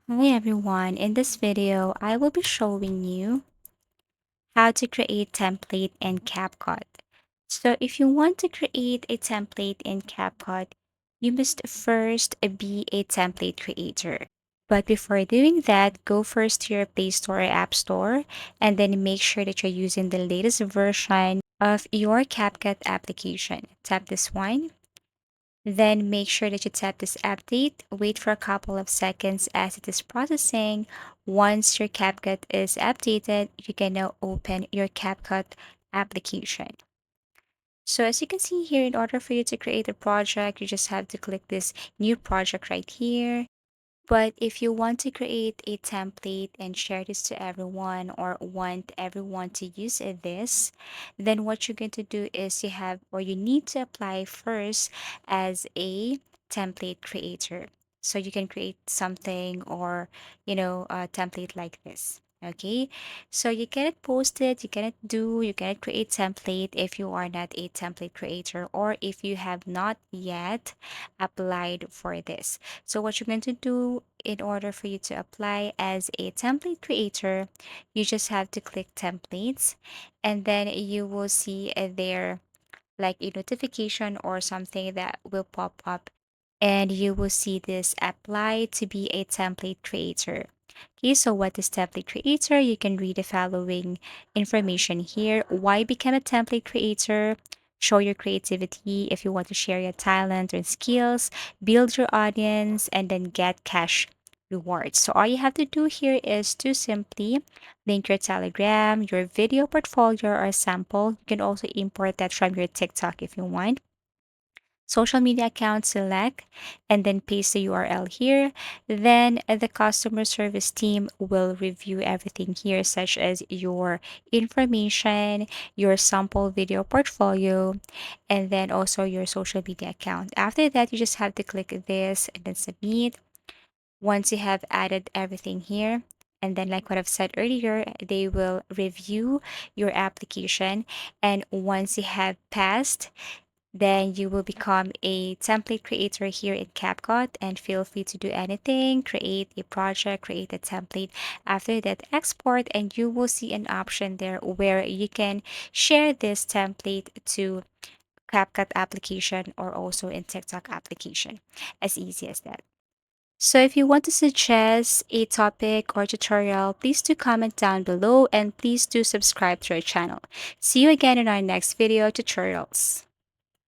Hi everyone, in this video I will be showing you how to create template in Capcut. So if you want to create a template in Capcut, you must first be a template creator. But before doing that, go first to your Play Store or App Store and then make sure that you're using the latest version of your CapCut application. Tap this one. Then make sure that you tap this update. Wait for a couple of seconds as it is processing. Once your CapCut is updated, you can now open your CapCut application. So as you can see here, in order for you to create a project, you just have to click this new project right here. But if you want to create a template and share this to everyone or want everyone to use this, then what you're going to do is you need to apply first as a template creator. So you can create something or, a template like this. Okay, so you cannot post it, you cannot create template if you are not a template creator or if you have not yet applied for this. So what you're going to do in order for you to apply as a template creator, you just have to click templates and then you will see there like a notification or something that will pop up and you will see this apply to be a template creator. Okay, so what is template creator? You can read the following information here. Why become a template creator? Show your creativity if you want to share your talent or skills, build your audience, and then get cash rewards. So all you have to do here is to simply link your Telegram, your video portfolio or sample. You can also import that from your TikTok if you want. Social media account select and then paste the URL here. Then the customer service team will review everything here, such as your information, your sample video portfolio, and then also your social media account. After that, you just have to click this and then submit. Once you have added everything here, and then like what I've said earlier, they will review your application. And once you have passed, then you will become a template creator here in CapCut and feel free to do anything, create a project, create a template. After that, export and you will see an option there where you can share this template to CapCut application or also in TikTok application. As easy as that. So if you want to suggest a topic or tutorial, please do comment down below and please do subscribe to our channel. See you again in our next video tutorials.